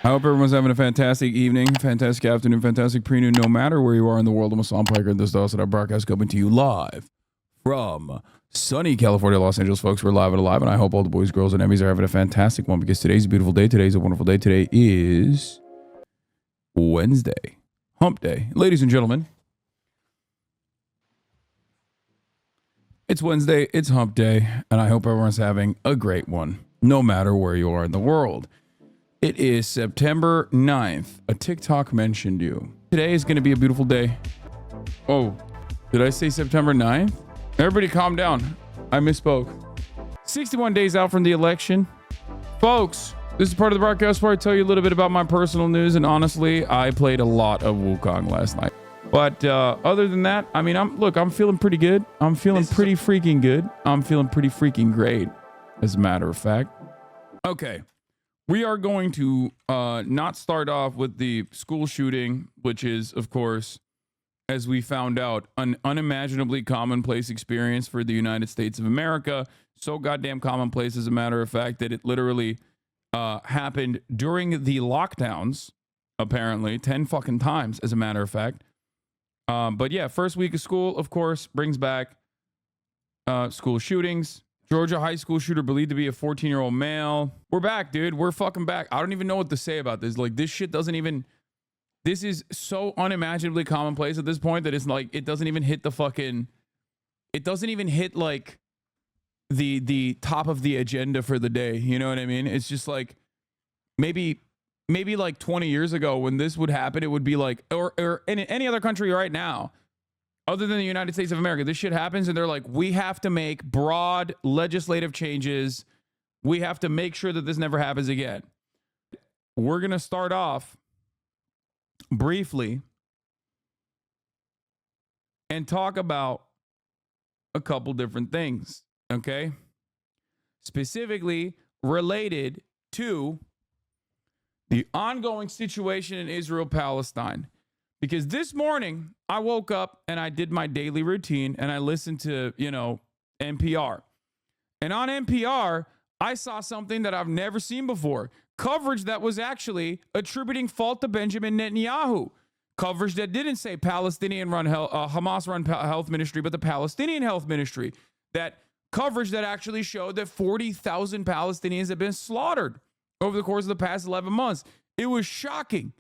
I hope everyone's having a fantastic evening, fantastic afternoon, fantastic pre-noon, no matter where you are in the world. I'm Hassan Piker, and this is also our broadcast coming to you live from sunny California, Los Angeles, folks. We're live and alive, and I hope all the boys, girls, and Emmys are having a fantastic one because today's a beautiful day. Today's a wonderful day. Today is Wednesday, hump day. Ladies and gentlemen, it's Wednesday, it's hump day, and I hope everyone's having a great one, no matter where you are in the world. It is September 9th. A TikTok mentioned you. Today is going to be a beautiful day. Oh, did I say September 9th? Everybody calm down. I misspoke. 61 days out from the election. Folks, this is part of the broadcast where I tell you a little bit about my personal news. And honestly, I played a lot of Wukong last night. But other than that, I mean, I'm feeling pretty good. I'm feeling pretty freaking good. I'm feeling pretty freaking great, as a matter of fact. Okay. We are going to not start off with the school shooting, which is, of course, as we found out, an unimaginably commonplace experience for the United States of America. So goddamn commonplace, as a matter of fact, that it literally happened during the lockdowns, apparently, 10 fucking times, as a matter of fact. But yeah, first week of school, of course, brings back school shootings. Georgia high school shooter believed to be a 14-year-old male. We're back, dude. We're fucking back. I don't even know what to say about this. Like, this shit doesn't even... This is so unimaginably commonplace at this point that it's like, it doesn't even hit the fucking... It doesn't even hit, like, the top of the agenda for the day. You know what I mean? It's just like, maybe like 20 years ago when this would happen, it would be like... Or in any other country right now, other than the United States of America, this shit happens and they're like, we have to make broad legislative changes. We have to make sure that this never happens again. We're going to start off briefly and talk about a couple different things, okay? Specifically related to the ongoing situation in Israel-Palestine. Because this morning, I woke up and I did my daily routine and I listened to, NPR. And on NPR, I saw something that I've never seen before. Coverage that was actually attributing fault to Benjamin Netanyahu. Coverage that didn't say Palestinian-run Hamas-run health ministry, but the Palestinian health ministry. That coverage that actually showed that 40,000 Palestinians have been slaughtered over the course of the past 11 months. It was shocking.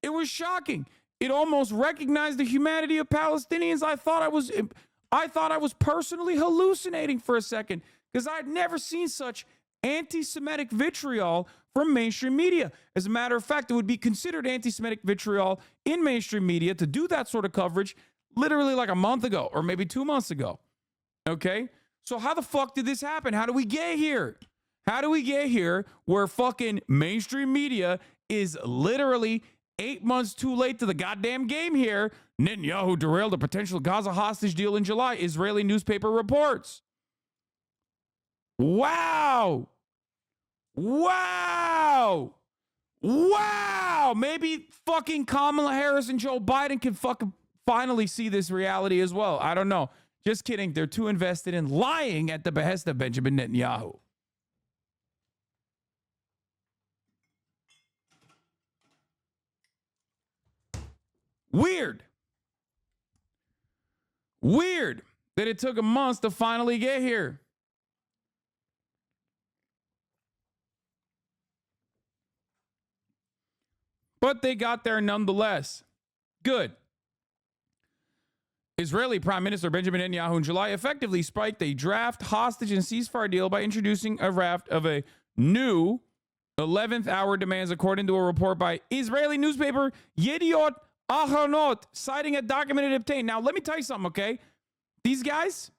It was shocking. It almost recognized the humanity of Palestinians. I thought I was personally hallucinating for a second because I'd never seen such anti-Semitic vitriol from mainstream media. As a matter of fact, it would be considered anti-Semitic vitriol in mainstream media to do that sort of coverage literally like a month ago or maybe 2 months ago. Okay? So how the fuck did this happen? How do we get here? How do we get here where fucking mainstream media is literally 8 months too late to the goddamn game here? Netanyahu derailed a potential Gaza hostage deal in July, Israeli newspaper reports. Wow. Wow. Wow. Maybe fucking Kamala Harris and Joe Biden can fucking finally see this reality as well. I don't know. Just kidding. They're too invested in lying at the behest of Benjamin Netanyahu. Weird that it took a month to finally get here. But they got there nonetheless. Good. Israeli Prime Minister Benjamin Netanyahu in July effectively spiked a draft hostage and ceasefire deal by introducing a raft of a new 11th hour demands, according to a report by Israeli newspaper Yediot Ahronot, citing a document it obtained. Now, let me tell you something, okay? These guys,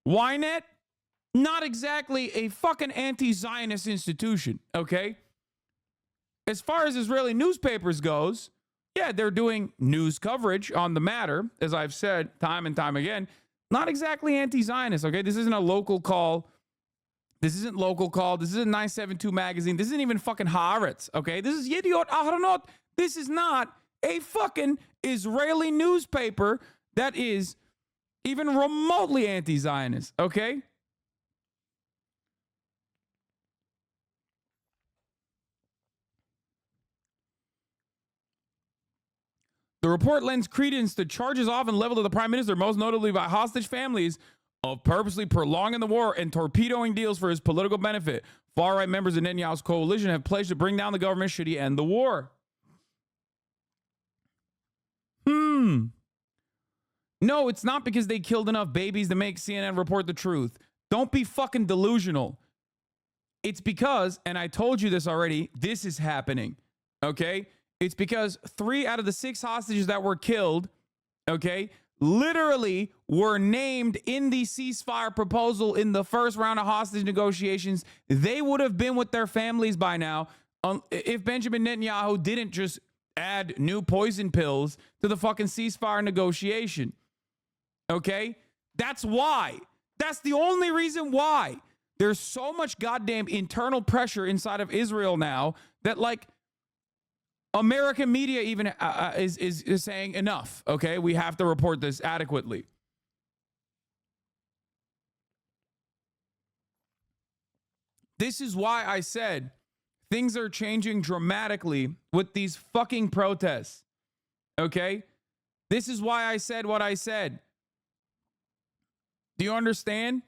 Ynet, not exactly a fucking anti-Zionist institution, okay? As far as Israeli newspapers goes, yeah, they're doing news coverage on the matter, as I've said time and time again. Not exactly anti-Zionist, okay? This isn't a local call. This isn't local call. This isn't 972 magazine. This isn't even fucking Haaretz, okay? This is Yediot Ahronot. This is not a fucking Israeli newspaper that is even remotely anti-Zionist, okay? The report lends credence to charges often leveled at the prime minister, most notably by hostage families, of purposely prolonging the war and torpedoing deals for his political benefit. Far-right members of Netanyahu's coalition have pledged to bring down the government should he end the war. No, it's not because they killed enough babies to make CNN report the truth. Don't be fucking delusional. It's because, and I told you this already, this is happening, okay? It's because 3 out of the 6 hostages that were killed, okay, literally were named in the ceasefire proposal in the first round of hostage negotiations. They would have been with their families by now if Benjamin Netanyahu didn't just add new poison pills to the fucking ceasefire negotiation. Okay? That's why. That's the only reason why. There's so much goddamn internal pressure inside of Israel now that, like, American media even is saying enough. Okay? We have to report this adequately. This is why I said things are changing dramatically with these fucking protests. Okay? This is why I said what I said. Do you understand?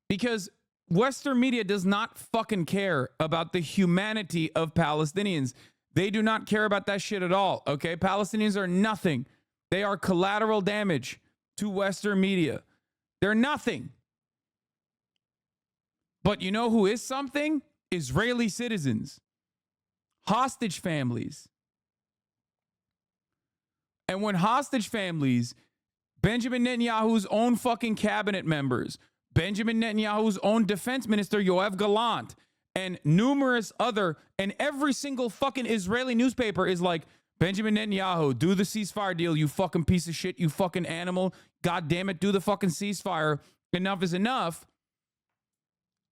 Because Western media does not fucking care about the humanity of Palestinians. They do not care about that shit at all, okay? Palestinians are nothing. They are collateral damage to Western media. They're nothing. But you know who is something? Israeli citizens. Hostage families. And when hostage families, Benjamin Netanyahu's own fucking cabinet members, Benjamin Netanyahu's own defense minister, Yoav Gallant, and numerous other, and every single fucking Israeli newspaper is like, Benjamin Netanyahu, do the ceasefire deal, you fucking piece of shit, you fucking animal. God damn it, do the fucking ceasefire. Enough is enough.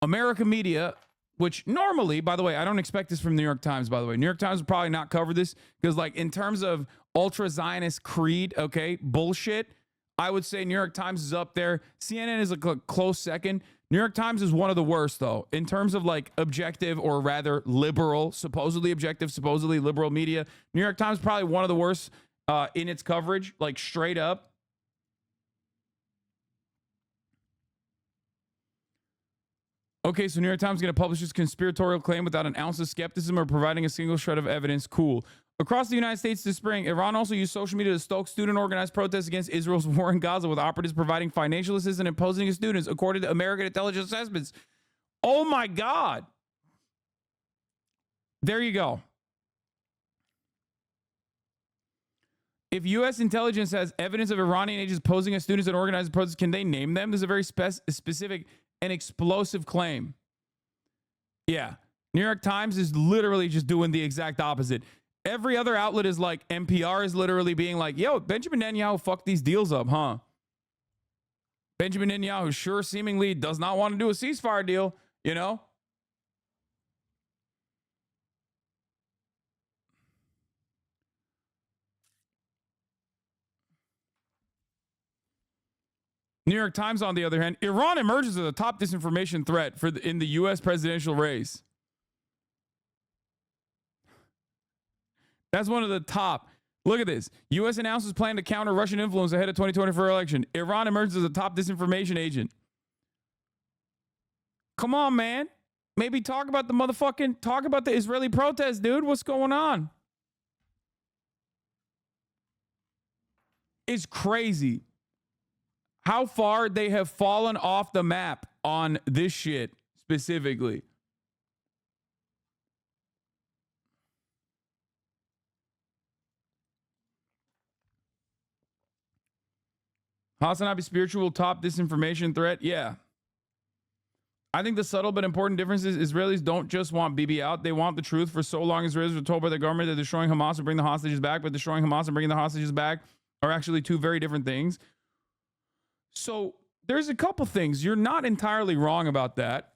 American media, which normally, by the way, I don't expect this from New York Times, by the way. New York Times will probably not cover this because, like, in terms of ultra-Zionist creed, okay, bullshit, I would say New York Times is up there. CNN is a close second. New York Times is one of the worst, though, in terms of, like, objective or rather liberal, supposedly objective, supposedly liberal media. New York Times probably one of the worst in its coverage, like, straight up. Okay, so New York Times is going to publish this conspiratorial claim without an ounce of skepticism or providing a single shred of evidence. Cool. Across the United States this spring, Iran also used social media to stoke student-organized protests against Israel's war in Gaza, with operatives providing financial assistance and imposing on students, according to American intelligence assessments. Oh, my God. There you go. If U.S. intelligence has evidence of Iranian agents posing as students and organizing protests, can they name them? This is a very specific and explosive claim. Yeah. New York Times is literally just doing the exact opposite. Every other outlet is like, NPR is literally being like, yo, Benjamin Netanyahu fucked these deals up, huh? Benjamin Netanyahu sure seemingly does not want to do a ceasefire deal, you know? New York Times, on the other hand, Iran emerges as a top disinformation threat in the U.S. presidential race. That's one of the top. Look at this. U.S. announces plan to counter Russian influence ahead of 2024 election. Iran emerges as a top disinformation agent. Come on, man. Maybe talk about the Israeli protests, dude. What's going on? It's crazy how far they have fallen off the map on this shit specifically. Hasanabi spiritual top disinformation threat? Yeah. I think the subtle but important difference is Israelis don't just want Bibi out. They want the truth. For so long, Israelis were told by the government that destroying Hamas would bring the hostages back, but destroying Hamas and bringing the hostages back are actually two very different things. So there's a couple things. You're not entirely wrong about that.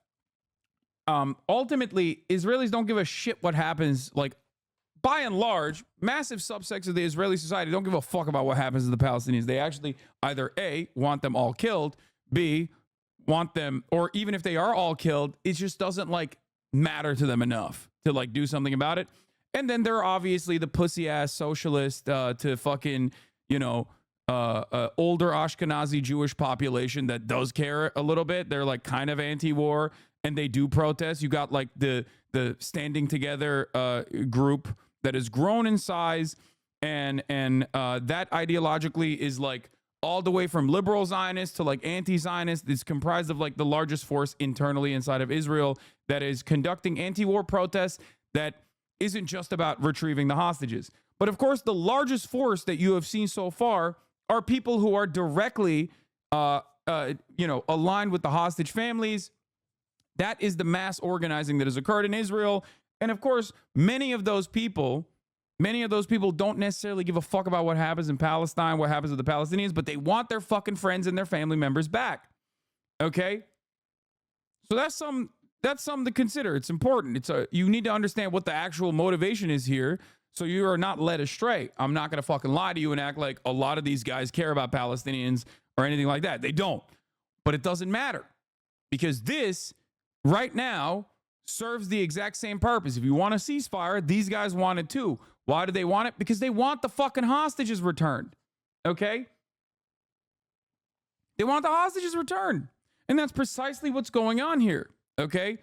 Ultimately, Israelis don't give a shit what happens. Like, by and large, massive subsects of the Israeli society don't give a fuck about what happens to the Palestinians. They actually either A, want them all killed, B, want them, or even if they are all killed, it just doesn't, like, matter to them enough to, like, do something about it. And then there are obviously the pussy ass socialist to fucking, older Ashkenazi Jewish population that does care a little bit. They're like kind of anti-war and they do protest. You got like the Standing Together group that has grown in size and that ideologically is like all the way from liberal Zionists to like anti-Zionist. It's comprised of like the largest force internally inside of Israel that is conducting anti-war protests that isn't just about retrieving the hostages. But of course, the largest force that you have seen so far are people who are directly, aligned with the hostage families. That is the mass organizing that has occurred in Israel. And of course, many of those people don't necessarily give a fuck about what happens in Palestine, what happens to the Palestinians, but they want their fucking friends and their family members back. Okay? So that's something to consider. It's important. You need to understand what the actual motivation is here so you are not led astray. I'm not going to fucking lie to you and act like a lot of these guys care about Palestinians or anything like that. They don't. But it doesn't matter because this right now serves the exact same purpose. If you want a ceasefire, these guys want it too. Why do they want it? Because they want the fucking hostages returned. Okay? They want the hostages returned. And that's precisely what's going on here. Okay?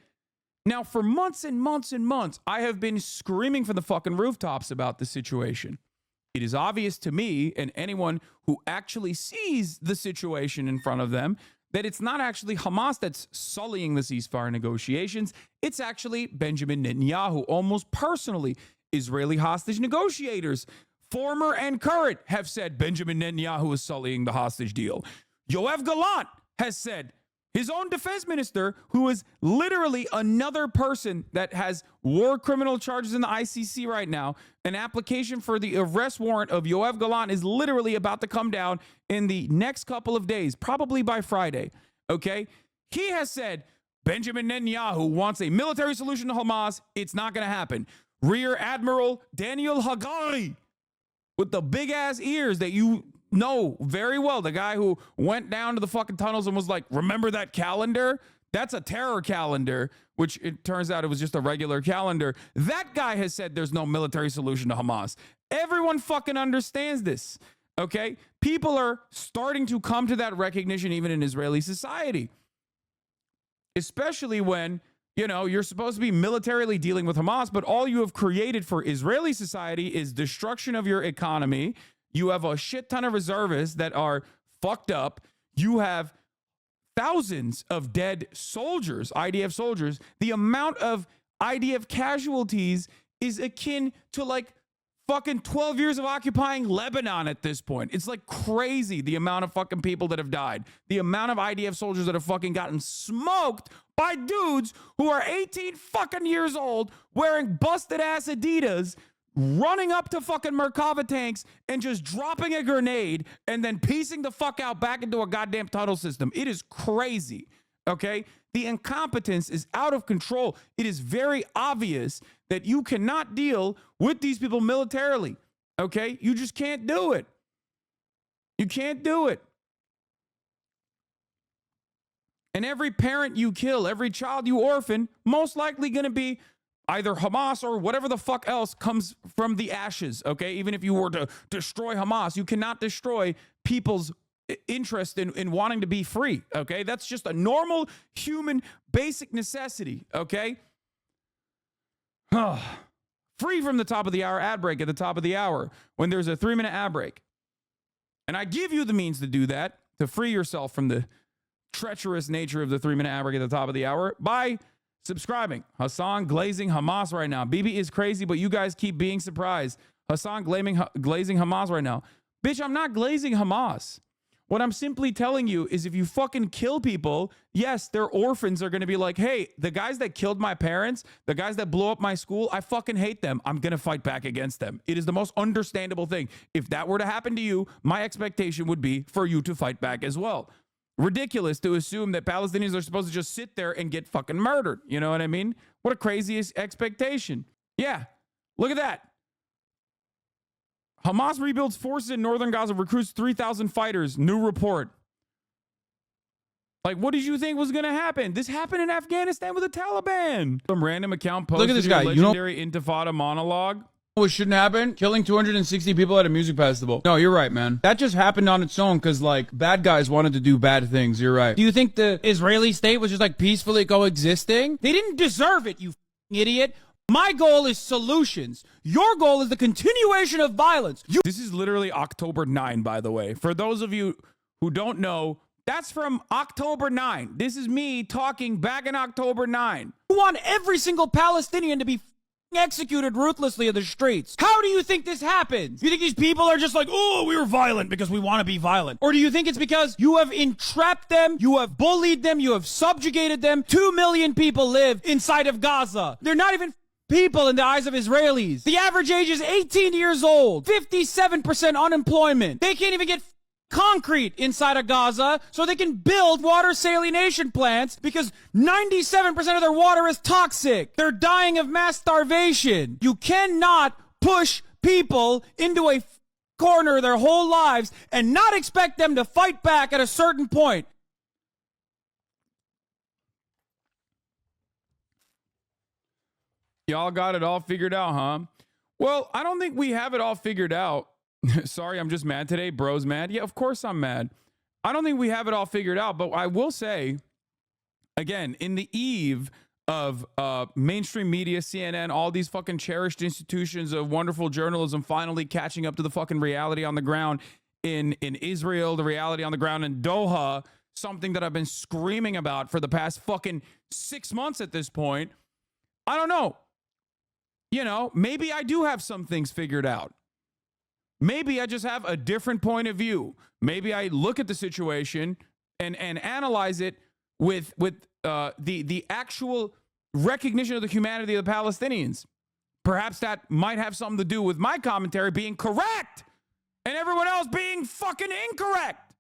Now, for months and months and months, I have been screaming from the fucking rooftops about the situation. It is obvious to me and anyone who actually sees the situation in front of them that it's not actually Hamas that's sullying the ceasefire negotiations. It's actually Benjamin Netanyahu, almost personally. Israeli hostage negotiators, former and current, have said Benjamin Netanyahu is sullying the hostage deal. Yoav Gallant has said, his own defense minister, who is literally another person that has war criminal charges in the ICC right now, an application for the arrest warrant of Yoav Gallant is literally about to come down in the next couple of days, probably by Friday. Okay? He has said Benjamin Netanyahu wants a military solution to Hamas. It's not going to happen. Rear Admiral Daniel Hagari with the big ass ears that you know very well, the guy who went down to the fucking tunnels and was like, remember that calendar? That's a terror calendar, which it turns out it was just a regular calendar. That guy has said there's no military solution to Hamas. Everyone fucking understands this, okay? People are starting to come to that recognition even in Israeli society, especially when you're supposed to be militarily dealing with Hamas, but all you have created for Israeli society is destruction of your economy. You have a shit ton of reservists that are fucked up. You have thousands of dead soldiers, IDF soldiers. The amount of IDF casualties is akin to like fucking 12 years of occupying Lebanon at this point. It's like crazy the amount of fucking people that have died. The amount of IDF soldiers that have fucking gotten smoked by dudes who are 18 fucking years old wearing busted ass Adidas, running up to fucking Merkava tanks and just dropping a grenade and then piecing the fuck out back into a goddamn tunnel system. It is crazy. Okay? The incompetence is out of control. It is very obvious that you cannot deal with these people militarily. Okay? You just can't do it. You can't do it. And every parent you kill, every child you orphan, most likely going to be either Hamas or whatever the fuck else comes from the ashes, okay? Even if you were to destroy Hamas, you cannot destroy people's interest in wanting to be free, okay? That's just a normal human basic necessity, okay? Free from the top of the hour ad break at the top of the hour when there's a 3-minute ad break. And I give you the means to do that, to free yourself from the treacherous nature of the 3-minute ad break at the top of the hour by subscribing. Hassan glazing Hamas right now. BB is crazy, but you guys keep being surprised. Hassan glazing Hamas right now. Bitch, I'm not glazing Hamas. What I'm simply telling you is if you fucking kill people, yes, their orphans are going to be like, hey, the guys that killed my parents, the guys that blew up my school, I fucking hate them. I'm going to fight back against them. It is the most understandable thing. If that were to happen to you, my expectation would be for you to fight back as well. Ridiculous to assume that Palestinians are supposed to just sit there and get fucking murdered. You know what I mean? What a crazy expectation. Yeah, look at that. Hamas rebuilds forces in northern Gaza, recruits 3,000 fighters. New report. Like, what did you think was going to happen? This happened in Afghanistan with the Taliban. Some random account posted Look at this guy. legendary Intifada monologue. What shouldn't happen? Killing 260 people at a music festival. No, you're right, man. That just happened on its own because, like, bad guys wanted to do bad things. You're right. Do you think the Israeli state was just, like, peacefully coexisting? They didn't deserve it, you idiot. My goal is solutions. Your goal is the continuation of violence. This is literally October 9, by the way. For those of you who don't know, that's from October 9. This is me talking back in October 9. You want every single Palestinian to be executed ruthlessly in the streets. How do you think this happens? You think these people are just like, oh, we were violent because we want to be violent? Or do you think it's because you have entrapped them, you have bullied them, you have subjugated them? 2 million people live inside of Gaza. They're not even people in the eyes of Israelis. The average age is 18 years old. 57% unemployment. They can't even get concrete inside of Gaza so they can build water salination plants because 97% of their water is toxic. They're dying of mass starvation. You cannot push people into a corner their whole lives and not expect them to fight back at a certain point. Y'all got it all figured out, huh? Well, I don't think we have it all figured out. Sorry, I'm just mad today. Bro's mad. Yeah, of course I'm mad. I don't think we have it all figured out, but I will say, again, in the eve of mainstream media, CNN, all these fucking cherished institutions of wonderful journalism finally catching up to the fucking reality on the ground in Israel, the reality on the ground in Doha, something that I've been screaming about for the past fucking 6 months at this point. I don't know. You know, maybe I do have some things figured out. Maybe I just have a different point of view. Maybe I look at the situation and analyze it with the actual recognition of the humanity of the Palestinians. Perhaps that might have something to do with my commentary being correct and everyone else being fucking incorrect.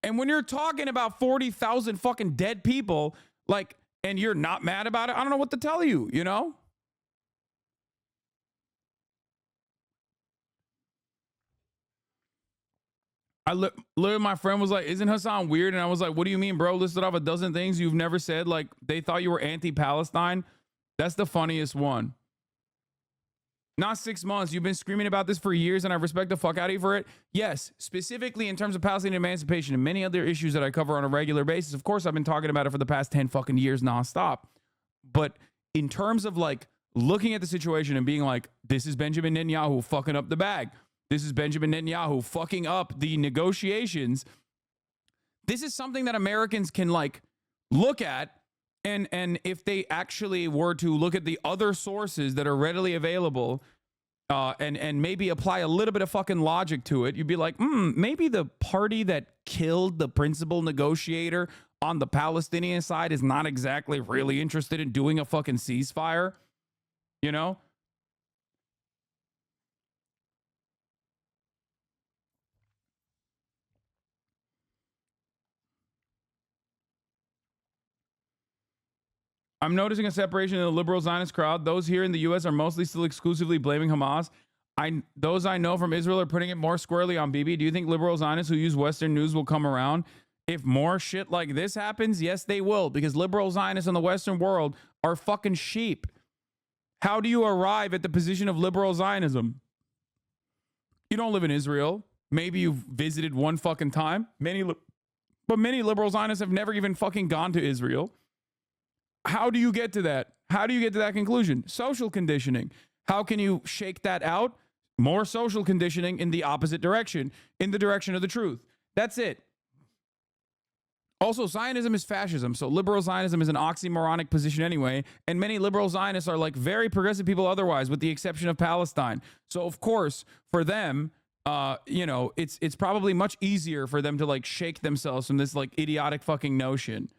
And when you're talking about 40,000 fucking dead people, like, and you're not mad about it, I don't know what to tell you, you know? Literally, my friend was like, isn't Hassan weird? And I was like, what do you mean, bro? Listed off a dozen things you've never said. Like, they thought you were anti-Palestine. That's the funniest one. Not 6 months. You've been screaming about this for years, and I respect the fuck out of you for it. Yes, specifically in terms of Palestinian emancipation and many other issues that I cover on a regular basis. Of course, I've been talking about it for the past 10 fucking years nonstop. But in terms of, like, looking at the situation and being like, this is Benjamin Netanyahu fucking up the bag. This is Benjamin Netanyahu fucking up the negotiations. This is something that Americans can, like, look at, and if they actually were to look at the other sources that are readily available, and maybe apply a little bit of fucking logic to it, you'd be like, maybe the party that killed the principal negotiator on the Palestinian side is not exactly really interested in doing a fucking ceasefire, you know? I'm noticing a separation in the liberal Zionist crowd. Those here in the U.S. are mostly still exclusively blaming Hamas. Those I know from Israel are putting it more squarely on Bibi. Do you think liberal Zionists who use Western news will come around? If more shit like this happens, yes, they will, because liberal Zionists in the Western world are fucking sheep. How do you arrive at the position of liberal Zionism? You don't live in Israel. Maybe you've visited one fucking time. But many liberal Zionists have never even fucking gone to Israel. How do you get to that? How do you get to that conclusion? Social conditioning. How can you shake that out? More social conditioning in the opposite direction, in the direction of the truth. That's it. Also, Zionism is fascism, so liberal Zionism is an oxymoronic position anyway, and many liberal Zionists are like very progressive people otherwise, with the exception of Palestine. So, of course, for them, you know, it's probably much easier for them to, like, shake themselves from this, like, idiotic fucking notion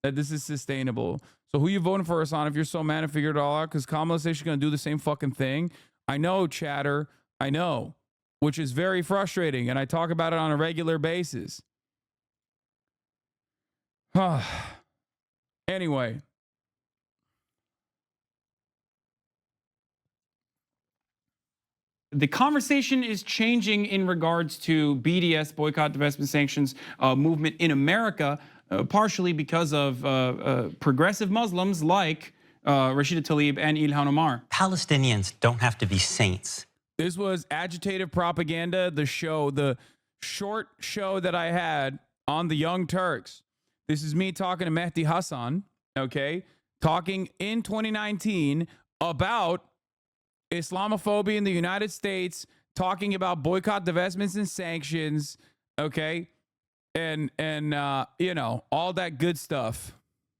that this is sustainable. So who you voting for, Hassan, if you're so mad and figured it all out? Because Kamala says she's going to do the same fucking thing. I know, chatter. I know. Which is very frustrating. And I talk about it on a regular basis. Anyway. The conversation is changing in regards to BDS, boycott, divestment, sanctions movement in America, partially because of progressive Muslims like Rashida Tlaib and Ilhan Omar. Palestinians don't have to be saints. This was Agitative Propaganda, the show, the short show that I had on the Young Turks. This is me talking to Mehdi Hassan, okay? Talking in 2019 about Islamophobia in the United States, talking about boycott, divestments, and sanctions, okay? And you know, all that good stuff.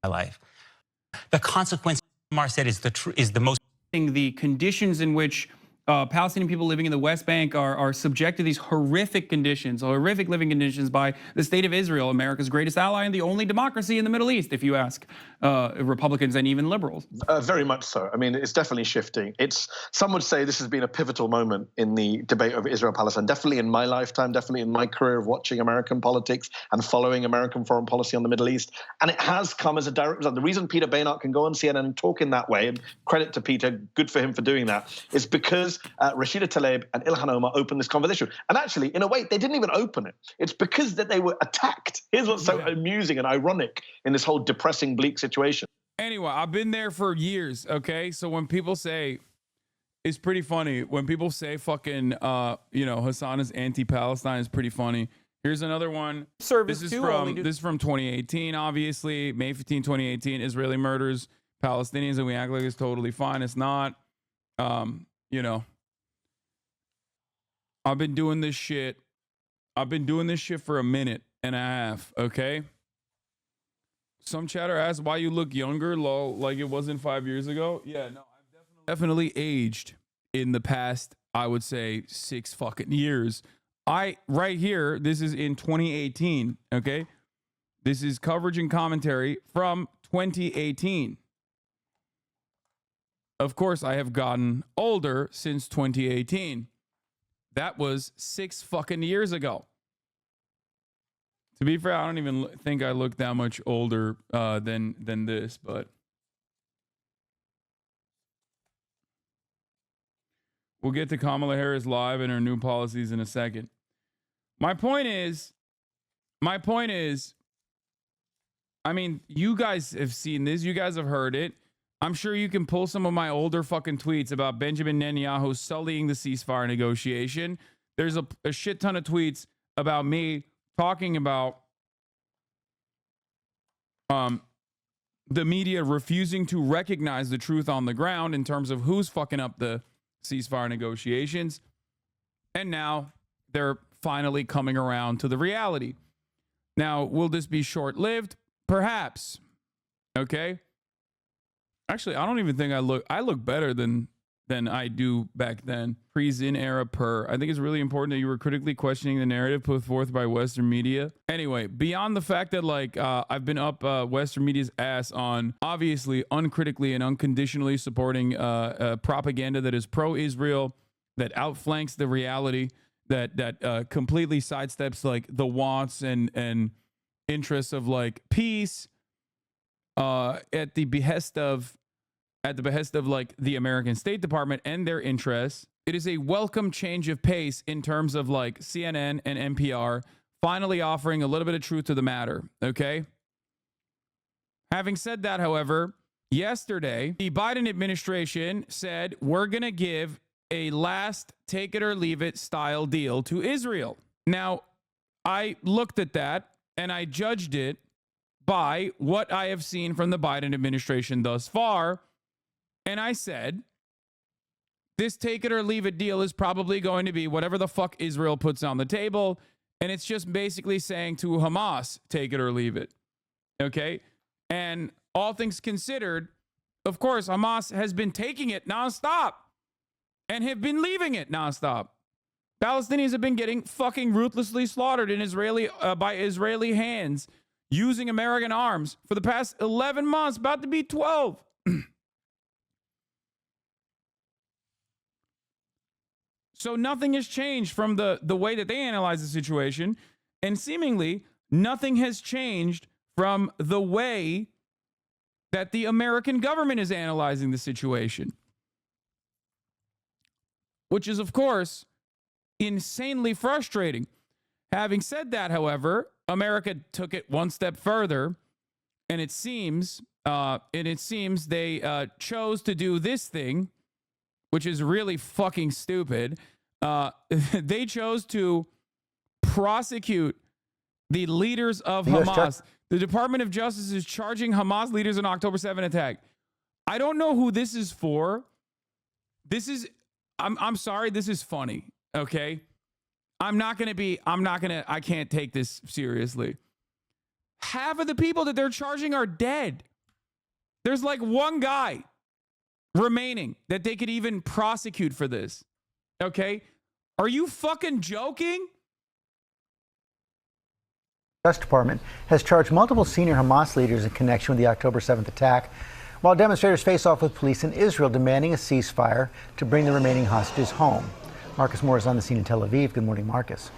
My life. The consequence, Omar said, is the most. The conditions in which Palestinian people living in the West Bank are subject to these horrific conditions, horrific living conditions by the state of Israel, America's greatest ally and the only democracy in the Middle East, if you ask Republicans and even liberals. Very much so. I mean, it's definitely shifting. Some would say this has been a pivotal moment in the debate over Israel-Palestine, definitely in my lifetime, definitely in my career of watching American politics and following American foreign policy on the Middle East. And it has come as a direct result. The reason Peter Baynard can go on CNN and talk in that way, and credit to Peter, good for him for doing that, is because Rashida Tlaib and Ilhan Omar opened this conversation. And actually, in a way, they didn't even open it. It's because that they were attacked. Here's what's so amusing and ironic in this whole depressing, bleak situation. Anyway, I've been there for years, okay? So when people say, it's pretty funny. When people say fucking, you know, Hassan is anti-Palestine, it's pretty funny. Here's another one. This is from 2018, obviously. May 15, 2018. Israeli murders Palestinians and we act like it's totally fine. It's not. You know, I've been doing this shit for a minute and a half, okay? Some chatter asked why you look younger, lol, like it wasn't 5 years ago. Yeah, no, I've definitely aged in the past, I would say 6 fucking years. Right here, this is in 2018, okay? This is coverage and commentary from 2018. Of course, I have gotten older since 2018. That was 6 fucking years ago. To be fair, I don't even think I look that much older than this, but we'll get to Kamala Harris live and her new policies in a second. My point is, I mean, you guys have seen this. You guys have heard it. I'm sure you can pull some of my older fucking tweets about Benjamin Netanyahu sullying the ceasefire negotiation. There's a shit ton of tweets about me talking about the media refusing to recognize the truth on the ground in terms of who's fucking up the ceasefire negotiations. And now they're finally coming around to the reality. Now, will this be short-lived? Perhaps. Okay? Actually, I don't even think I look better than I do back then. Pre-Zin era I think it's really important that you were critically questioning the narrative put forth by Western media. Anyway, beyond the fact that like I've been up Western media's ass on obviously uncritically and unconditionally supporting propaganda that is pro-Israel, that outflanks the reality, that completely sidesteps like the wants and interests of like peace at the behest of like the American State Department and their interests. It is a welcome change of pace in terms of like CNN and NPR finally offering a little bit of truth to the matter, okay? Having said that, however, yesterday, the Biden administration said we're going to give a last take it or leave it style deal to Israel. Now, I looked at that and I judged it by what I have seen from the Biden administration thus far. And I said, this take it or leave it deal is probably going to be whatever the fuck Israel puts on the table. And it's just basically saying to Hamas, take it or leave it. Okay? And all things considered, of course, Hamas has been taking it nonstop and have been leaving it nonstop. Palestinians have been getting fucking ruthlessly slaughtered in by Israeli hands using American arms for the past 11 months, about to be 12. So nothing has changed from the way that they analyze the situation, and seemingly nothing has changed from the way that the American government is analyzing the situation. which is, of course, insanely frustrating. Having said that, however, America took it one step further, and it seems they chose to do this thing, which is really fucking stupid. They chose to prosecute the leaders of Hamas. The Department of Justice is charging Hamas leaders in October 7 attack. I don't know who this is for. I'm sorry, this is funny, okay? I can't take this seriously. Half of the people that they're charging are dead. There's like one guy remaining that they could even prosecute for this. Okay? Are you fucking joking? Justice Department has charged multiple senior Hamas leaders in connection with the October 7th attack, while demonstrators face off with police in Israel demanding a ceasefire to bring the remaining hostages home. Marcus Moore is on the scene in Tel Aviv. Good morning, Marcus.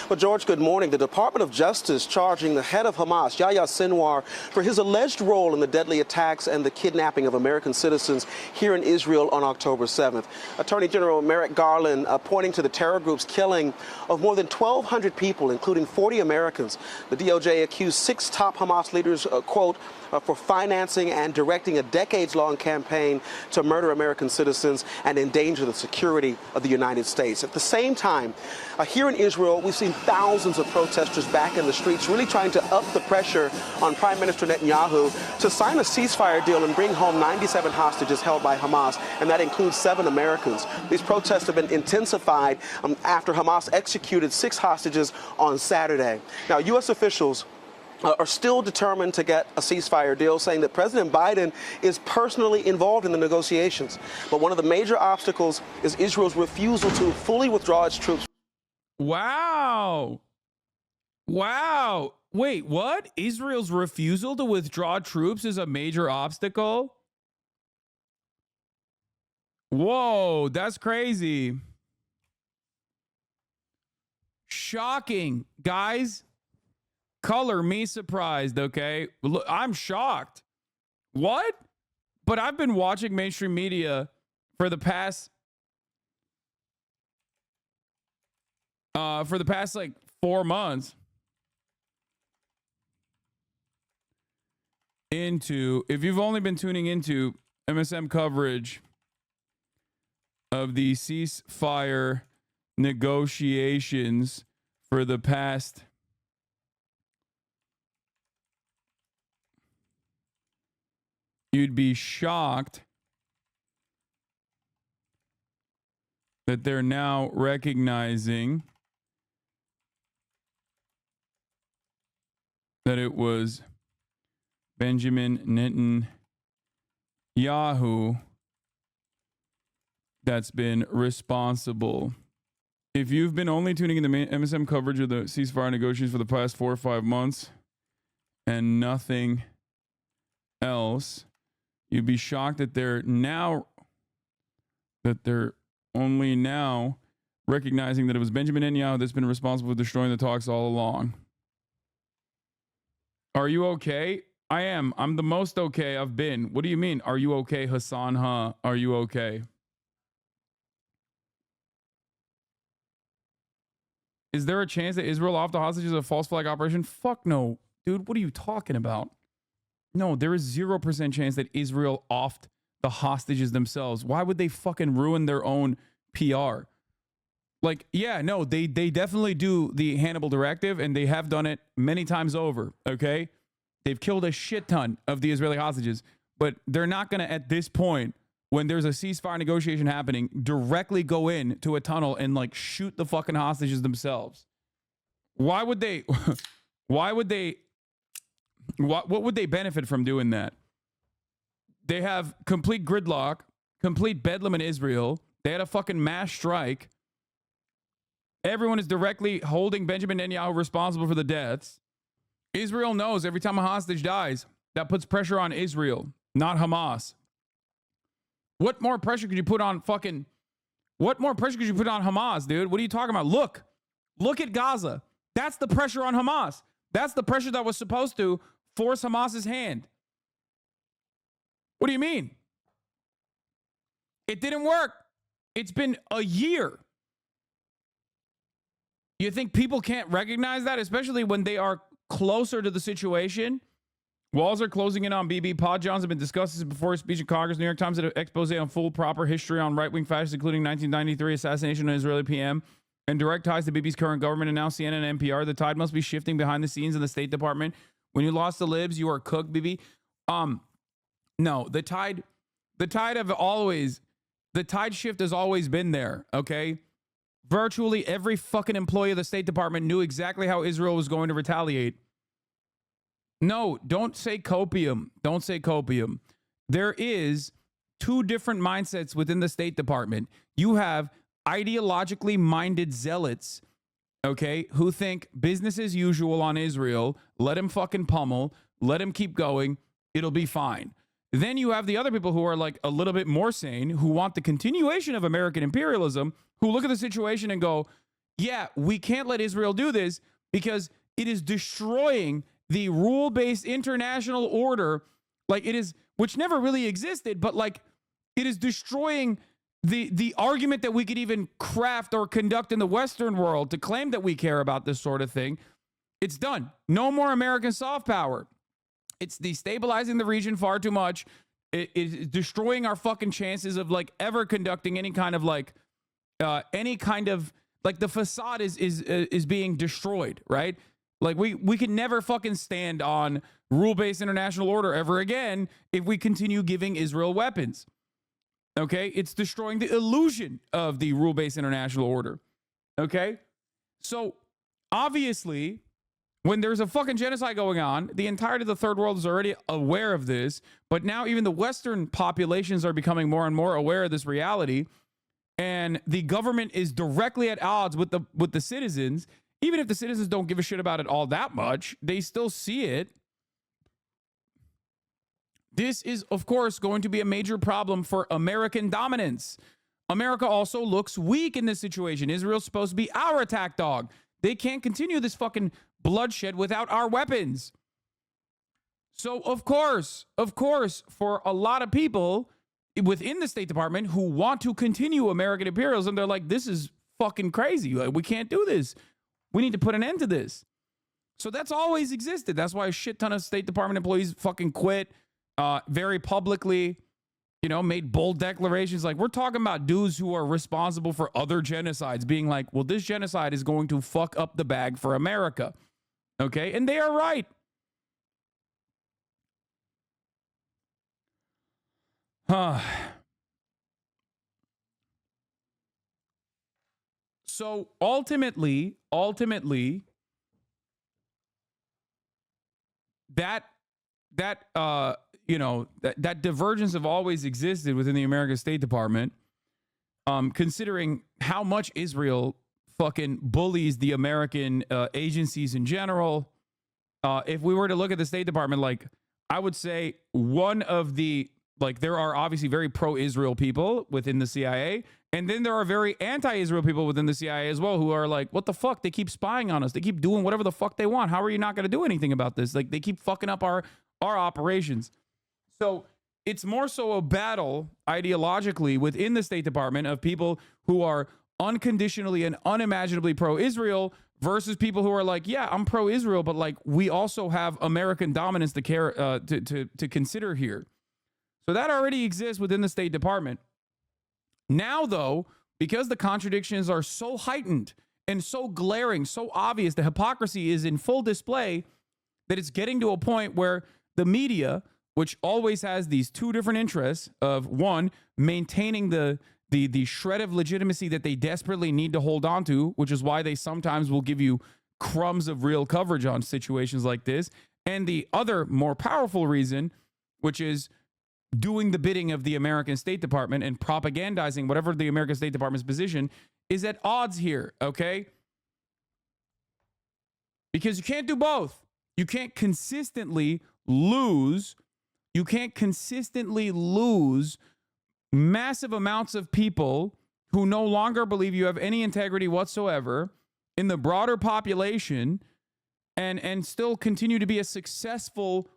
Well, George, good morning. The Department of Justice charging the head of Hamas, Yahya Sinwar, for his alleged role in the deadly attacks and the kidnapping of American citizens here in Israel on October 7th. Attorney General Merrick Garland pointing to the terror group's killing of more than 1,200 people, including 40 Americans. The DOJ accused 6 top Hamas leaders, quote, for financing and directing a decades-long campaign to murder American citizens and endanger the security of the United States. At the same time, here in Israel, we've seen thousands of protesters back in the streets, really trying to up the pressure on Prime Minister Netanyahu to sign a ceasefire deal and bring home 97 hostages held by Hamas, and that includes 7 Americans. These protests have been intensified after Hamas executed 6 hostages on Saturday. Now, U.S. officials are still determined to get a ceasefire deal, saying that President Biden is personally involved in the negotiations. But one of the major obstacles is Israel's refusal to fully withdraw its troops. Wow. Wait, what? Israel's refusal to withdraw troops is a major obstacle? Whoa, that's crazy. Shocking, guys. Color me surprised, okay? Look, I'm shocked. What? But I've been watching mainstream media for the past like 4 months if you've only been tuning into MSM coverage of the ceasefire negotiations for the past you'd be shocked that they're now recognizing that it was Benjamin Netanyahu that's been responsible. If you've been only tuning in the MSM coverage of the ceasefire negotiations for the past 4 or 5 months and nothing else, you'd be shocked that they're only now recognizing that it was Benjamin Netanyahu that's been responsible for destroying the talks all along. Are you okay? I am. I'm the most okay I've been. What do you mean? Are you okay, Hassan? Huh? Are you okay? Is there a chance that Israel off the hostages is a false flag operation? Fuck no. Dude, what are you talking about? No, there is 0% chance that Israel offed the hostages themselves. Why would they fucking ruin their own PR? Like, yeah, no, they definitely do the Hannibal Directive, and they have done it many times over, okay? They've killed a shit ton of the Israeli hostages, but they're not going to, at this point, when there's a ceasefire negotiation happening, directly go in to a tunnel and, like, shoot the fucking hostages themselves. Why would they... What would they benefit from doing that? They have complete gridlock, complete bedlam in Israel. They had a fucking mass strike. Everyone is directly holding Benjamin Netanyahu responsible for the deaths. Israel knows every time a hostage dies, that puts pressure on Israel, not Hamas. What more pressure could you put on Hamas, dude? What are you talking about? Look at Gaza. That's the pressure on Hamas. That's the pressure that was supposed to force Hamas's hand. What do you mean? It didn't work. It's been a year. You think people can't recognize that, especially when they are closer to the situation? Walls are closing in on Bibi. Pod Johns have been discussing this before his speech in Congress. New York Times did an expose on full proper history on right-wing fascists, including 1993 assassination of an Israeli PM and direct ties to Bibi's current government, and now CNN and NPR. The tide must be shifting behind the scenes in the State Department. When you lost the libs, you are cooked, Bibi. No, the tide shift has always been there, okay? Virtually every fucking employee of the State Department knew exactly how Israel was going to retaliate. No, don't say copium. Don't say copium. There is two different mindsets within the State Department. You have ideologically minded zealots, okay, who think business as usual on Israel. Let him fucking pummel. Let him keep going. It'll be fine. Then you have the other people who are like a little bit more sane, who want the continuation of American imperialism, who look at the situation and go, yeah, we can't let Israel do this because it is destroying the rule-based international order, like it is, which never really existed, but like it is destroying the argument that we could even craft or conduct in the Western world to claim that we care about this sort of thing. It's done. No more American soft power. It's destabilizing the region far too much. It is destroying our fucking chances of like ever conducting any kind of like the facade is being destroyed, right? Like we can never fucking stand on rule-based international order ever again if we continue giving Israel weapons. Okay? It's destroying the illusion of the rule-based international order. Okay? So obviously, when there's a fucking genocide going on, the entirety of the third world is already aware of this, but now even the Western populations are becoming more and more aware of this reality, and the government is directly at odds with the citizens. Even if the citizens don't give a shit about it all that much, they still see it. This is, of course, going to be a major problem for American dominance. America also looks weak in this situation. Israel's supposed to be our attack dog. They can't continue this fucking bloodshed without our weapons. So, of course, for a lot of people within the State Department who want to continue American imperialism, they're like, this is fucking crazy. We can't do this. We need to put an end to this. So that's always existed. That's why a shit ton of State Department employees fucking quit very publicly, made bold declarations. Like, we're talking about dudes who are responsible for other genocides being like, well, this genocide is going to fuck up the bag for America. Okay? And they are right. So ultimately, that divergence have always existed within the American State Department, considering how much Israel fucking bullies the American agencies in general. If we were to look at the State Department, like, I would say one of the, like, there are obviously very pro-Israel people within the CIA, and then there are very anti-Israel people within the CIA as well, who are like, what the fuck? They keep spying on us. They keep doing whatever the fuck they want. How are you not going to do anything about this? Like, they keep fucking up our operations. So it's more so a battle ideologically within the State Department of people who are unconditionally and unimaginably pro-Israel versus people who are like, yeah, I'm pro-Israel, but like, we also have American dominance to care to consider here. So that already exists within the State Department. Now, though, because the contradictions are so heightened and so glaring, so obvious, the hypocrisy is in full display, that it's getting to a point where the media, which always has these two different interests of, one, maintaining the shred of legitimacy that they desperately need to hold on to, which is why they sometimes will give you crumbs of real coverage on situations like this, and the other more powerful reason, which is doing the bidding of the American State Department and propagandizing whatever the American State Department's position is, at odds here, okay? Because you can't do both. You can't consistently lose. You can't consistently lose massive amounts of people who no longer believe you have any integrity whatsoever in the broader population and still continue to be a successful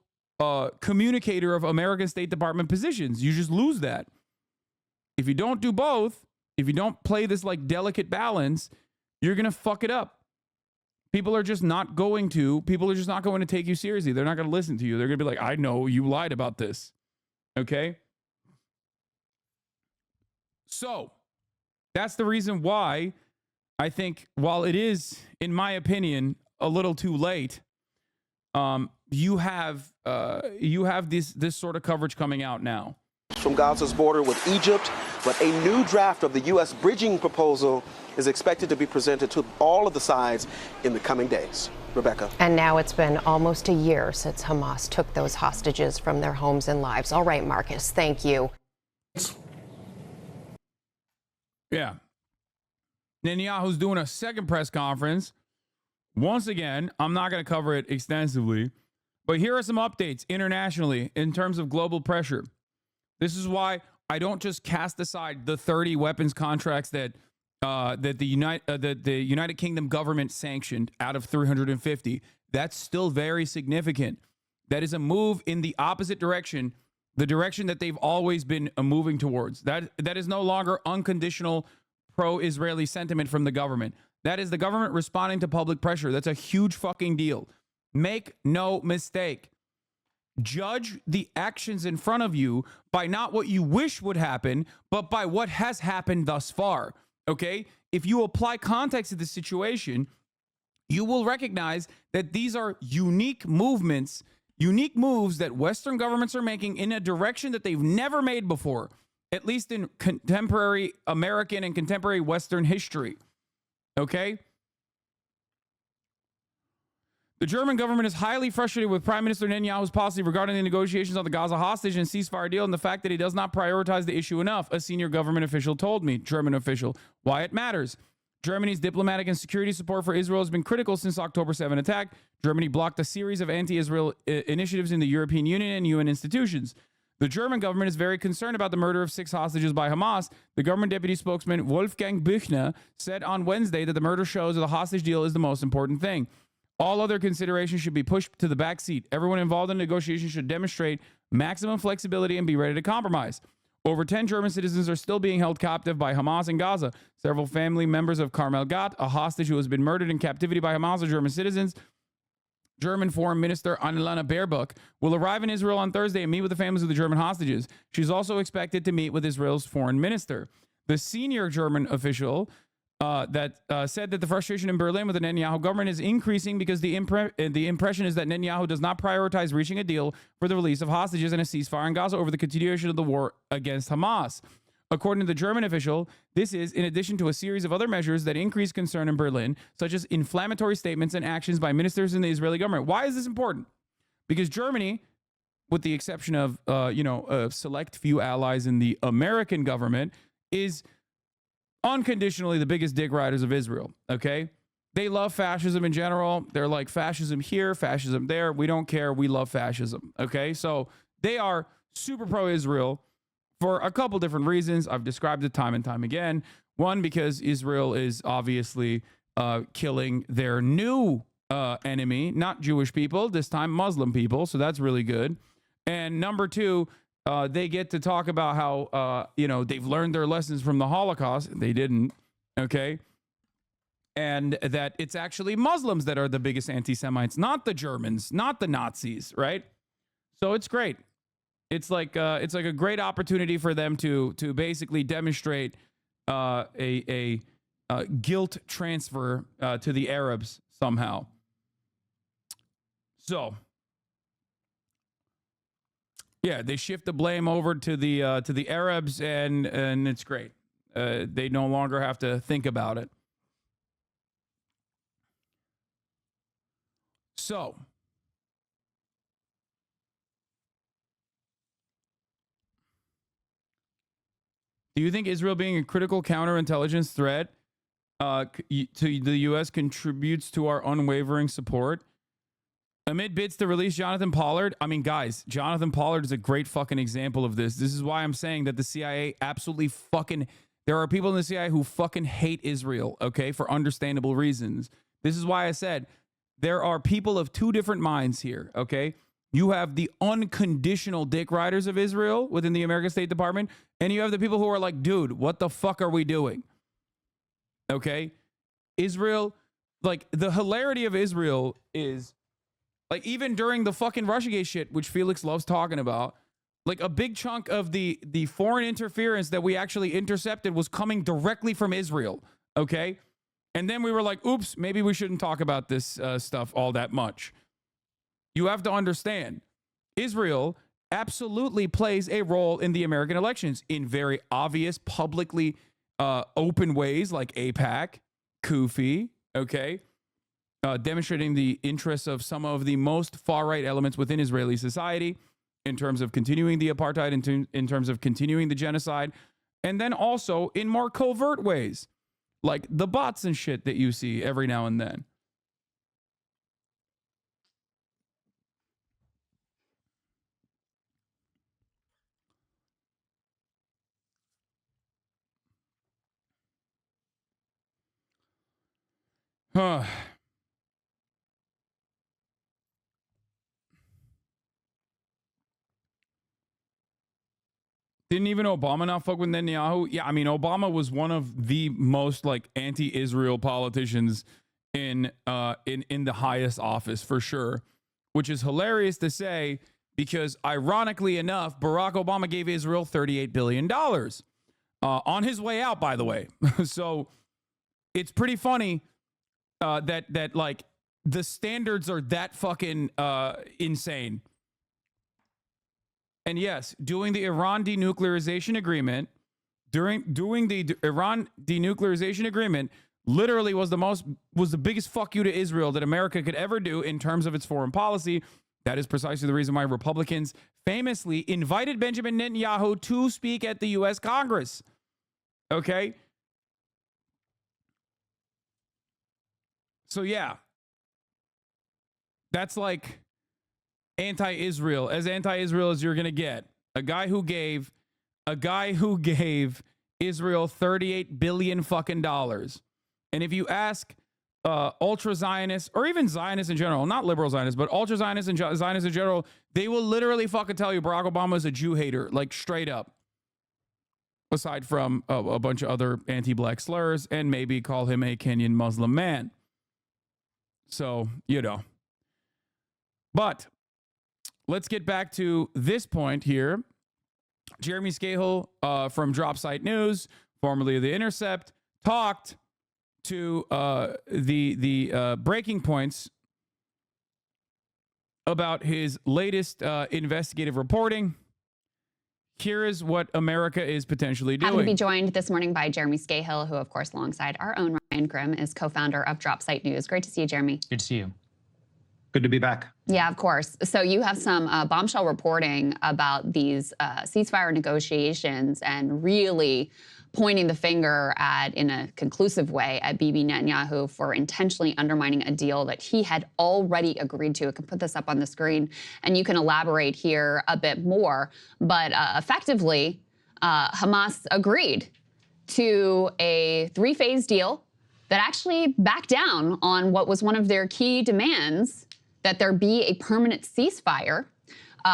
communicator of American State Department positions. You just lose that. If you don't do both, If you don't play this like delicate balance, you're going to fuck it up. People are just not going to take you seriously. They're not going to listen to you. They're going to be like, I know you lied about this. Okay? So that's the reason why I think, while it is, in my opinion, a little too late, you have this sort of coverage coming out now. From Gaza's border with Egypt, but a new draft of the U.S. bridging proposal is expected to be presented to all of the sides in the coming days. Rebecca. And now it's been almost a year since Hamas took those hostages from their homes and lives. All right, Marcus, thank you. Yeah. Netanyahu's doing a second press conference. Once again, I'm not going to cover it extensively, but here are some updates internationally in terms of global pressure. This is why I don't just cast aside the 30 weapons contracts that the United Kingdom government sanctioned out of 350. That's still very significant. That is a move in the opposite direction, the direction that they've always been moving towards. That is no longer unconditional pro-Israeli sentiment from the government. That is the government responding to public pressure. That's a huge fucking deal. Make no mistake. Judge the actions in front of you by not what you wish would happen, but by what has happened thus far. Okay? If you apply context to the situation, you will recognize that these are unique movements, unique moves that Western governments are making in a direction that they've never made before, at least in contemporary American and contemporary Western history. Okay? The German government is highly frustrated with Prime Minister Netanyahu's policy regarding the negotiations on the Gaza hostage and ceasefire deal and the fact that he does not prioritize the issue enough, a senior government official told me. German official. Why it matters. Germany's diplomatic and security support for Israel has been critical since October 7 attack. Germany blocked a series of anti-Israel initiatives in the European Union and UN institutions. The German government is very concerned about the murder of 6 hostages by Hamas. The government deputy spokesman Wolfgang Büchner said on Wednesday that the murder shows that the hostage deal is the most important thing. All other considerations should be pushed to the back seat. Everyone involved in negotiations should demonstrate maximum flexibility and be ready to compromise. Over 10 German citizens are still being held captive by Hamas in Gaza. Several family members of Carmel Gat, a hostage who has been murdered in captivity by Hamas, are German citizens. German Foreign Minister Annalena Baerbock will arrive in Israel on Thursday and meet with the families of the German hostages. She's also expected to meet with Israel's foreign minister. The senior German official said that the frustration in Berlin with the Netanyahu government is increasing because the impression is that Netanyahu does not prioritize reaching a deal for the release of hostages and a ceasefire in Gaza over the continuation of the war against Hamas. According to the German official, this is in addition to a series of other measures that increase concern in Berlin, such as inflammatory statements and actions by ministers in the Israeli government. Why is this important? Because Germany, with the exception of a select few allies in the American government, is unconditionally the biggest dick riders of Israel, okay? They love fascism in general. They're like, fascism here, fascism there. We don't care. We love fascism, okay? So they are super pro-Israel for a couple different reasons. I've described it time and time again. One, because Israel is obviously killing their new enemy, not Jewish people, this time Muslim people, so that's really good. And number two, they get to talk about how, they've learned their lessons from the Holocaust. They didn't, okay? And that it's actually Muslims that are the biggest anti-Semites, not the Germans, not the Nazis, right? So it's great. It's like a great opportunity for them to basically demonstrate a guilt transfer to the Arabs somehow. So yeah, they shift the blame over to the Arabs, and it's great. They no longer have to think about it. So do you think Israel being a critical counterintelligence threat to the U.S. contributes to our unwavering support? Amid bids to release Jonathan Pollard, I mean, guys, Jonathan Pollard is a great fucking example of this. This is why I'm saying that the CIA absolutely fucking... There are people in the CIA who fucking hate Israel, okay, for understandable reasons. This is why I said there are people of two different minds here, okay? You have the unconditional dick riders of Israel within the American State Department, and you have the people who are like, dude, what the fuck are we doing? Okay? Israel, like, the hilarity of Israel is, like, even during the fucking Russiagate shit, which Felix loves talking about, like, a big chunk of the foreign interference that we actually intercepted was coming directly from Israel, okay? And then we were like, oops, maybe we shouldn't talk about this stuff all that much. You have to understand, Israel absolutely plays a role in the American elections in very obvious, publicly open ways like AIPAC, Kufi, okay? Demonstrating the interests of some of the most far-right elements within Israeli society in terms of continuing the apartheid, in terms of continuing the genocide, and then also in more covert ways, like the bots and shit that you see every now and then. Huh. Didn't even Obama not fuck with Netanyahu? Yeah, I mean, Obama was one of the most like anti-Israel politicians in the highest office for sure, which is hilarious to say because ironically enough, Barack Obama gave Israel $38 billion on his way out, by the way. So it's pretty funny that like the standards are that fucking insane. And yes, doing the Iran denuclearization agreement, doing the Iran denuclearization agreement literally was the biggest fuck you to Israel that America could ever do in terms of its foreign policy. That is precisely the reason why Republicans famously invited Benjamin Netanyahu to speak at the US Congress. Okay? So yeah. That's like anti-Israel as you're going to get. A guy who gave Israel 38 billion fucking dollars. And if you ask ultra Zionists or even Zionists in general, not liberal Zionists, but ultra Zionists and Zionists in general, they will literally fucking tell you Barack Obama is a Jew hater, like straight up. Aside from a bunch of other anti-black slurs and maybe call him a Kenyan Muslim man. So, you know. But let's get back to this point here. Jeremy Scahill from Dropsite News, formerly of The Intercept, talked to the breaking points about his latest investigative reporting. Here is what America is potentially doing. Happy to be joined this morning by Jeremy Scahill, who, of course, alongside our own Ryan Grimm, is co-founder of Dropsite News. Great to see you, Jeremy. Good to see you. Good to be back. Yeah, of course. So you have some bombshell reporting about these ceasefire negotiations and really pointing the finger at, in a conclusive way, at Bibi Netanyahu for intentionally undermining a deal that he had already agreed to. I can put this up on the screen and you can elaborate here a bit more. But effectively, Hamas agreed to a three-phase deal that actually backed down on what was one of their key demands, that there be a permanent ceasefire.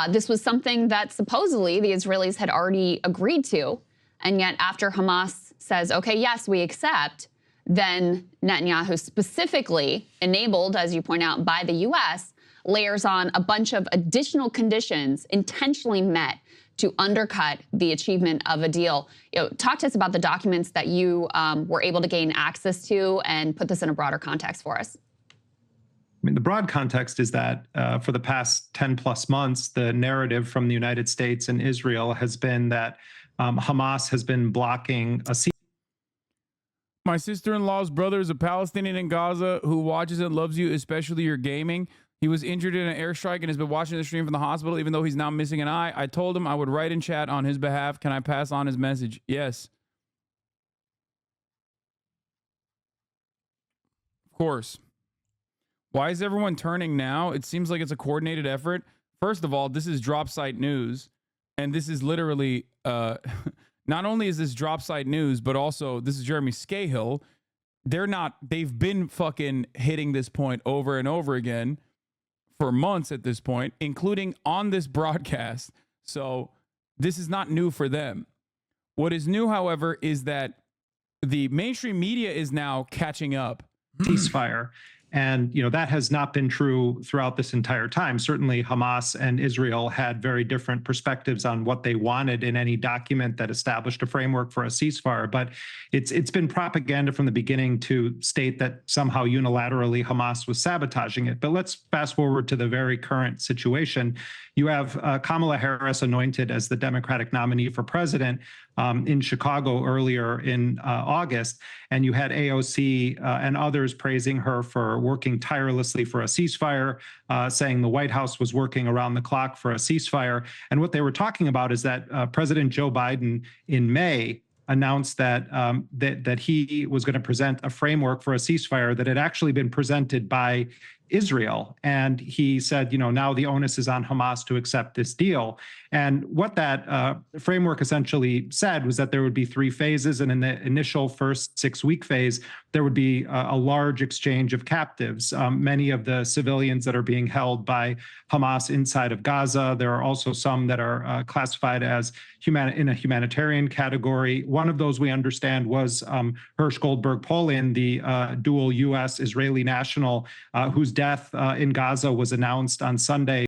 This was something that supposedly the Israelis had already agreed to. And yet after Hamas says, okay, yes, we accept, then Netanyahu, specifically enabled, as you point out, by the U.S., layers on a bunch of additional conditions intentionally met to undercut the achievement of a deal. You know, talk to us about the documents that you were able to gain access to and put this in a broader context for us. I mean, the broad context is that for the past 10 plus months, the narrative from the United States and Israel has been that Hamas has been blocking a ceasefire. My sister-in-law's brother is a Palestinian in Gaza who watches and loves you, especially your gaming. He was injured in an airstrike and has been watching the stream from the hospital, even though he's now missing an eye. I told him I would write in chat on his behalf. Can I pass on his message? Yes. Of course. Why is everyone turning now? It seems like it's a coordinated effort. First of all, this is Dropsite News, and this is literally, not only is this Dropsite News, but also this is Jeremy Scahill. They've been fucking hitting this point over and over again for months at this point, including on this broadcast. So this is not new for them. What is new, however, is that the mainstream media is now catching up. Ceasefire. And, that has not been true throughout this entire time. Certainly, Hamas and Israel had very different perspectives on what they wanted in any document that established a framework for a ceasefire. But it's been propaganda from the beginning to state that somehow unilaterally Hamas was sabotaging it. But let's fast forward to the very current situation. You have Kamala Harris anointed as the Democratic nominee for president in Chicago earlier in August, and you had AOC and others praising her for working tirelessly for a ceasefire, saying the White House was working around the clock for a ceasefire. And what they were talking about is that President Joe Biden in May announced that that he was going to present a framework for a ceasefire that had actually been presented by Israel. And he said, now the onus is on Hamas to accept this deal. And what that framework essentially said was that there would be 3 phases. And in the initial first 6-week phase, there would be a large exchange of captives. Many of the civilians that are being held by Hamas inside of Gaza. There are also some that are classified as in a humanitarian category. One of those we understand was Hersh Goldberg Polin, the dual U.S.-Israeli national whose death in Gaza was announced on Sunday.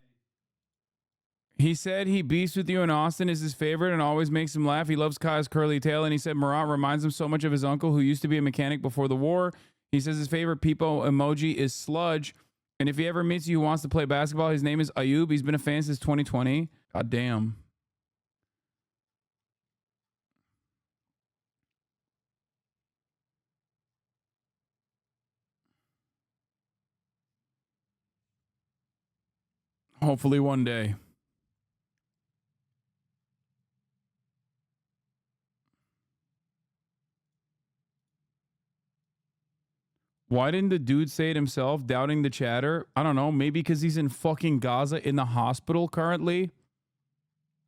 He said he beefs with you and Austin is his favorite and always makes him laugh. He loves Kai's curly tail. And he said Marat reminds him so much of his uncle who used to be a mechanic before the war. He says his favorite people emoji is sludge. And if he ever meets you who wants to play basketball, his name is Ayub. He's been a fan since 2020. God damn. Hopefully one day. Why didn't the dude say it himself, doubting the chatter? I don't know. Maybe because he's in fucking Gaza in the hospital currently.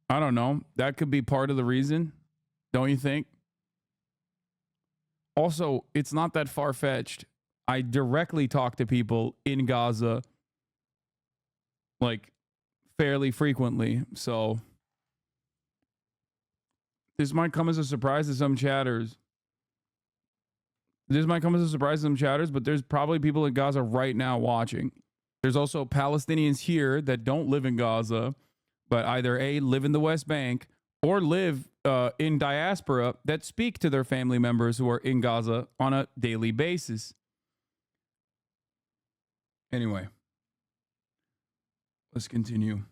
I don't know. That could be part of the reason. Don't you think? Also, it's not that far-fetched. I directly talk to people in Gaza like fairly frequently. So this might come as a surprise to some chatters. But there's probably people in Gaza right now watching. There's also Palestinians here that don't live in Gaza, but either A, live in the West Bank or live in diaspora that speak to their family members who are in Gaza on a daily basis. Anyway, let's continue.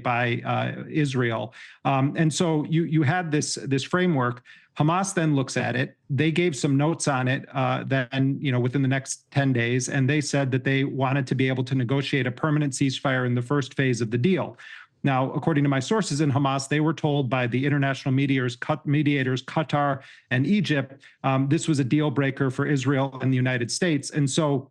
By Israel. And so you had this framework. Hamas then looks at it. They gave some notes on it then, within the next 10 days, and they said that they wanted to be able to negotiate a permanent ceasefire in the first phase of the deal. Now, according to my sources in Hamas, they were told by the international mediators, Qatar and Egypt, this was a deal breaker for Israel and the United States. And so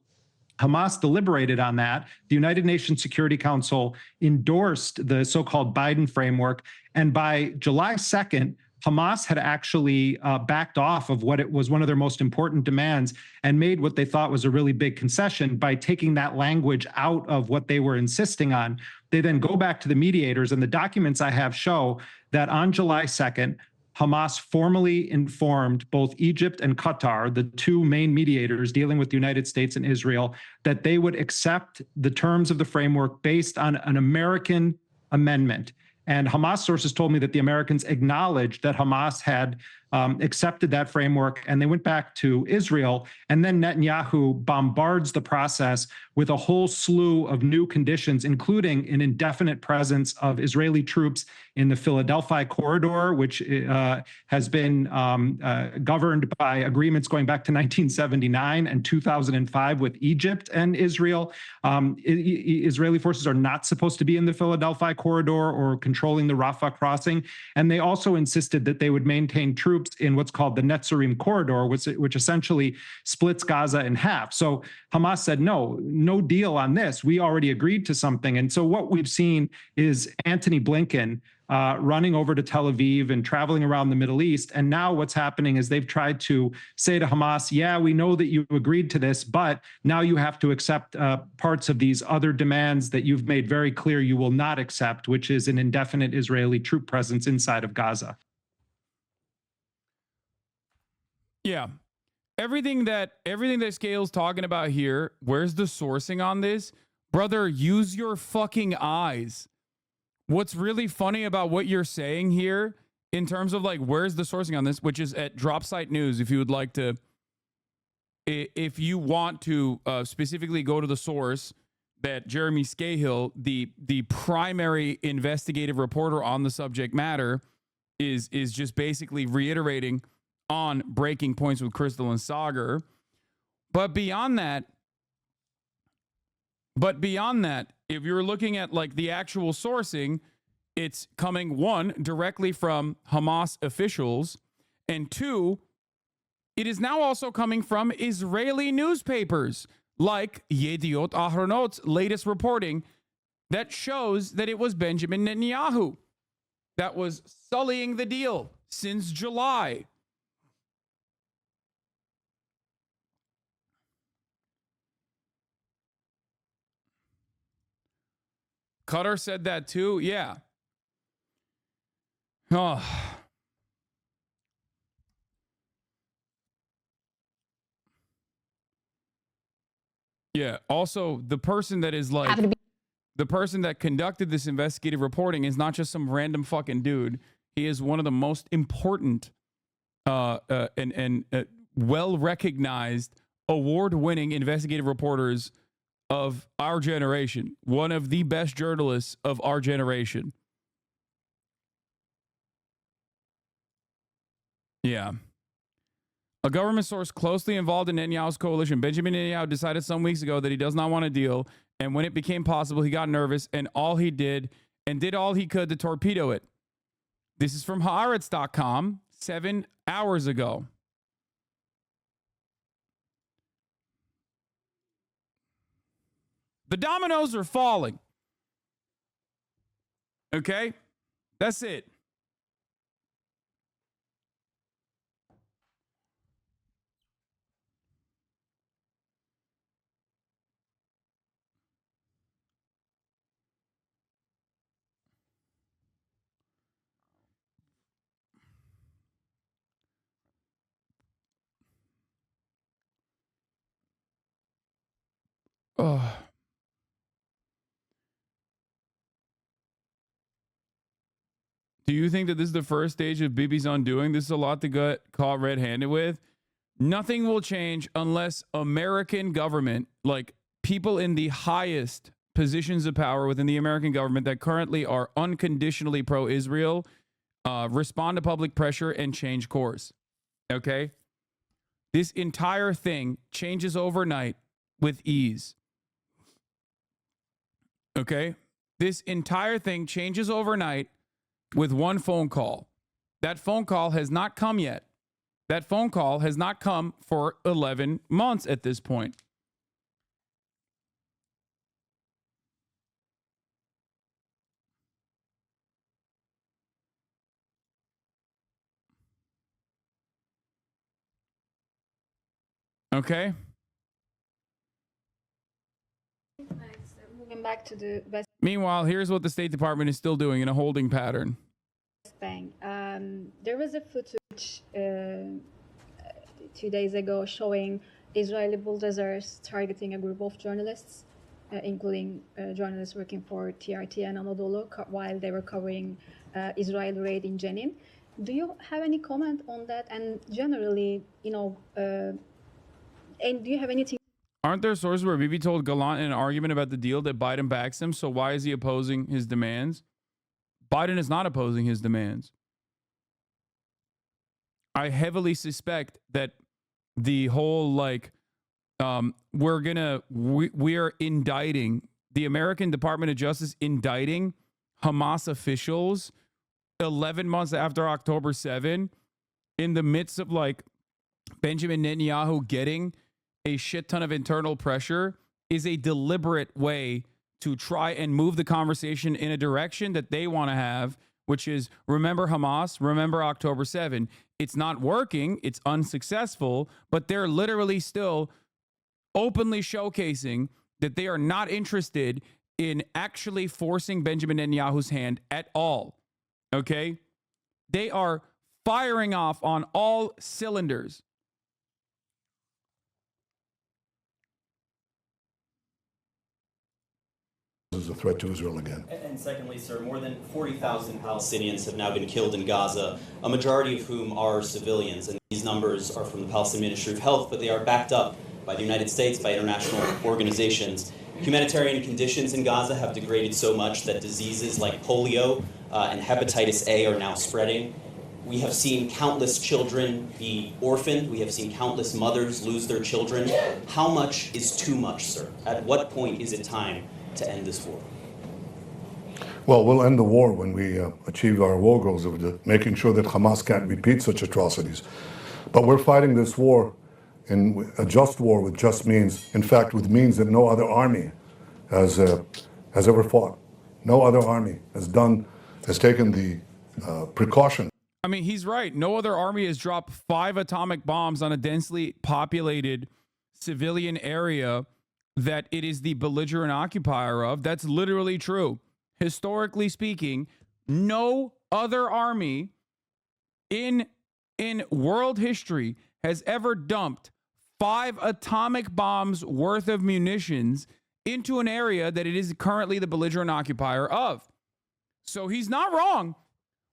Hamas deliberated on that. The United Nations Security Council endorsed the so-called Biden framework. And by July 2nd, Hamas had actually backed off of what it was one of their most important demands and made what they thought was a really big concession by taking that language out of what they were insisting on. They then go back to the mediators, and the documents I have show that on July 2nd, Hamas formally informed both Egypt and Qatar, the 2 main mediators dealing with the United States and Israel, that they would accept the terms of the framework based on an American amendment. And Hamas sources told me that the Americans acknowledged that Hamas had accepted that framework, and they went back to Israel. And then Netanyahu bombards the process with a whole slew of new conditions, including an indefinite presence of Israeli troops in the Philadelphia corridor, which has been governed by agreements going back to 1979 and 2005 with Egypt and Israel. Israeli forces are not supposed to be in the Philadelphia corridor or controlling the Rafah crossing. And they also insisted that they would maintain troops troops in what's called the Netzarim corridor, which essentially splits Gaza in half. So Hamas said, no deal on this. We already agreed to something. And so what we've seen is Antony Blinken running over to Tel Aviv and traveling around the Middle East. And now what's happening is they've tried to say to Hamas, yeah, we know that you agreed to this, but now you have to accept parts of these other demands that you've made very clear you will not accept, which is an indefinite Israeli troop presence inside of Gaza. Yeah. Everything that Scale's talking about here, where's the sourcing on this? Brother, use your fucking eyes. What's really funny about what you're saying here in terms of like where's the sourcing on this, which is at Dropsite News, if you would like to, if you want to specifically go to the source that Jeremy Scahill, the primary investigative reporter on the subject matter, is just basically reiterating on breaking points with Crystal and Sagar. But beyond that, if you're looking at like the actual sourcing, it's coming, one, directly from Hamas officials, and two, it is now also coming from Israeli newspapers like Yediot Ahronot's latest reporting that shows that it was Benjamin Netanyahu that was sullying the deal since July. Qatar said that too. Yeah. Oh. Yeah. Also, the person that is like the person that conducted this investigative reporting is not just some random fucking dude. He is one of the most important and well-recognized, award-winning investigative reporters of our generation. One of the best journalists of our generation. Yeah. A government source closely involved in Netanyahu's coalition, Benjamin Netanyahu, decided some weeks ago that he does not want a deal. And when it became possible, he got nervous and did all he could to torpedo it. This is from Haaretz.com 7 hours ago. The dominoes are falling. Okay? That's it. Oh. Do you think that this is the first stage of Bibi's undoing? This is a lot to get caught red-handed with. Nothing will change unless American government, like people in the highest positions of power within the American government that currently are unconditionally pro-Israel, respond to public pressure and change course. Okay? This entire thing changes overnight with ease. Okay? This entire thing changes overnight with one phone call. That phone call has not come yet. That phone call has not come for 11 months at this point. Okay? Moving back to the West Meanwhile, here's what the State Department is still doing in a holding pattern. Bank. There was a footage 2 days ago showing Israeli bulldozers targeting a group of journalists, including journalists working for TRT and Anadolu, while they were covering Israeli raid in Jenin. Do you have any comment on that? And generally, and do you have anything? Aren't there sources where Bibi told Gallant in an argument about the deal that Biden backs him? So why is he opposing his demands? Biden is not opposing his demands. I heavily suspect that the whole we are indicting the American Department of Justice, indicting Hamas officials 11 months after October 7 in the midst of like Benjamin Netanyahu getting a shit ton of internal pressure is a deliberate way to try and move the conversation in a direction that they want to have, which is remember Hamas, remember October 7. It's not working, it's unsuccessful, but they're literally still openly showcasing that they are not interested in actually forcing Benjamin Netanyahu's hand at all. Okay? They are firing off on all cylinders. Is a threat to Israel again. And secondly, sir, more than 40,000 Palestinians have now been killed in Gaza, a majority of whom are civilians. And these numbers are from the Palestinian Ministry of Health, but they are backed up by the United States, by international organizations. Humanitarian conditions in Gaza have degraded so much that diseases like polio and hepatitis A are now spreading. We have seen countless children be orphaned. We have seen countless mothers lose their children. How much is too much, sir? At what point is it time to end this war? Well, we'll end the war when we achieve our war goals of making sure that Hamas can't repeat such atrocities. But we're fighting this war in a just war with just means. In fact, with means that no other army has ever fought. No other army has taken the precaution. I mean, he's right. No other army has dropped 5 atomic bombs on a densely populated civilian area that it is the belligerent occupier of. That's literally true. Historically speaking, no other army in world history has ever dumped 5 atomic bombs worth of munitions into an area that it is currently the belligerent occupier of. So he's not wrong.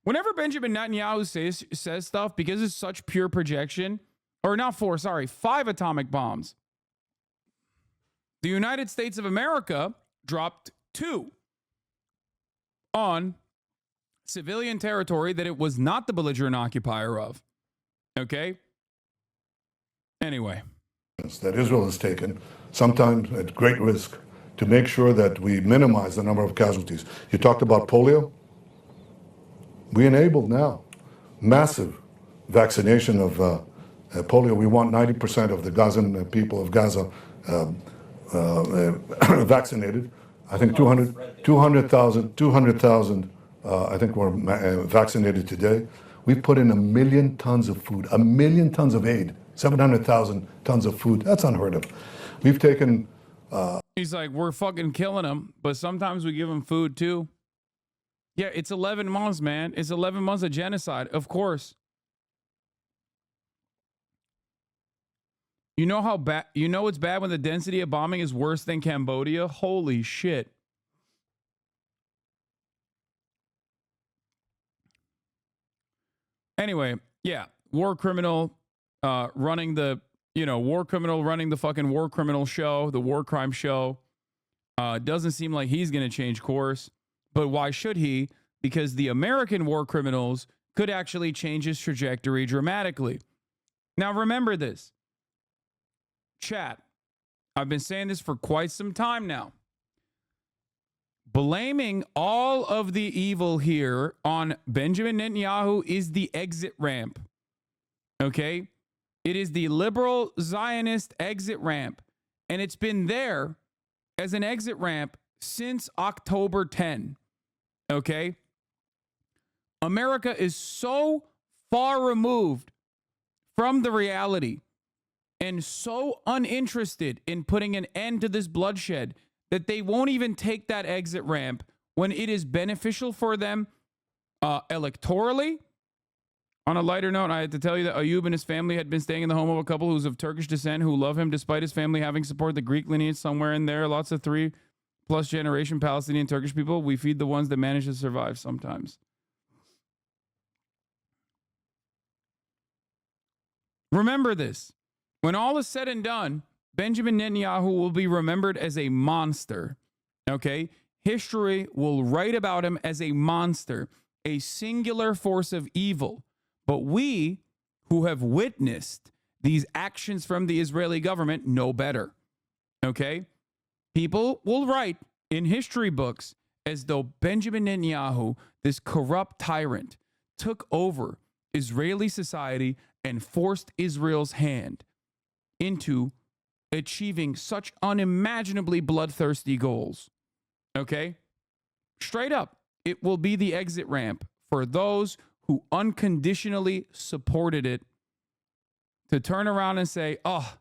Whenever Benjamin Netanyahu says stuff, because it's such pure projection, or not 4, sorry, 5 atomic bombs. The United States of America dropped 2 on civilian territory that it was not the belligerent occupier of. Okay? Anyway. That Israel has taken, sometimes at great risk, to make sure that we minimize the number of casualties. You talked about polio. We enabled now massive vaccination of polio. We want 90% of the Gazan people of Gaza vaccinated. I think 200,000 I think were vaccinated today. We've put in 1 million tons of food, 1 million tons of aid, 700,000 tons of food. That's unheard of. We've taken... He's like, we're fucking killing them, but sometimes we give them food too. Yeah, it's 11 months, man. It's 11 months of genocide, of course. You know how bad, you know it's bad when the density of bombing is worse than Cambodia? Holy shit. Anyway, yeah, war criminal running the, war criminal running the fucking war criminal show, the war crime show. Doesn't seem like he's going to change course. But why should he? Because the American war criminals could actually change his trajectory dramatically. Now, remember this. Chat, I've been saying this for quite some time now. Blaming all of the evil here on Benjamin Netanyahu is the exit ramp. Okay? It is the liberal Zionist exit ramp. And it's been there as an exit ramp since October 10. Okay? America is so far removed from the reality and so uninterested in putting an end to this bloodshed that they won't even take that exit ramp when it is beneficial for them electorally. On a lighter note, I had to tell you that Ayub and his family had been staying in the home of a couple who's of Turkish descent who love him despite his family having supported the Greek lineage somewhere in there. Lots of 3+ generation Palestinian Turkish people. We feed the ones that manage to survive sometimes. Remember this. When all is said and done, Benjamin Netanyahu will be remembered as a monster. Okay? History will write about him as a monster, a singular force of evil. But we, who have witnessed these actions from the Israeli government, know better. Okay? People will write in history books as though Benjamin Netanyahu, this corrupt tyrant, took over Israeli society and forced Israel's hand into achieving such unimaginably bloodthirsty goals. Okay? Straight up, it will be the exit ramp for those who unconditionally supported it to turn around and say, oh,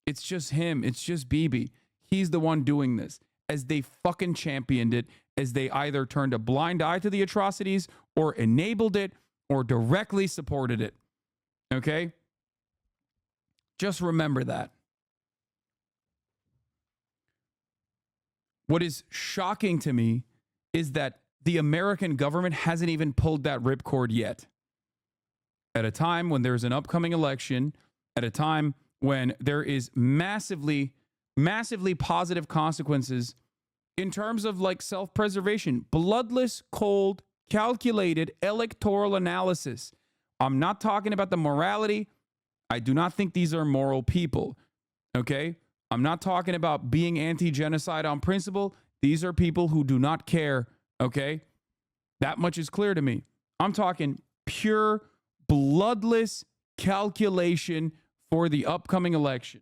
it's just him. It's just Bibi. He's the one doing this. As they fucking championed it, as they either turned a blind eye to the atrocities or enabled it or directly supported it. Okay? Just remember that. What is shocking to me is that the American government hasn't even pulled that ripcord yet. At a time when there's an upcoming election, at a time when there is massively positive consequences in terms of like self-preservation, bloodless, cold, calculated electoral analysis. I'm not talking about the morality. I do not think these are moral people. Okay? I'm not talking about being anti-genocide on principle. These are people who do not care. Okay? That much is clear to me. I'm talking pure, bloodless calculation for the upcoming election.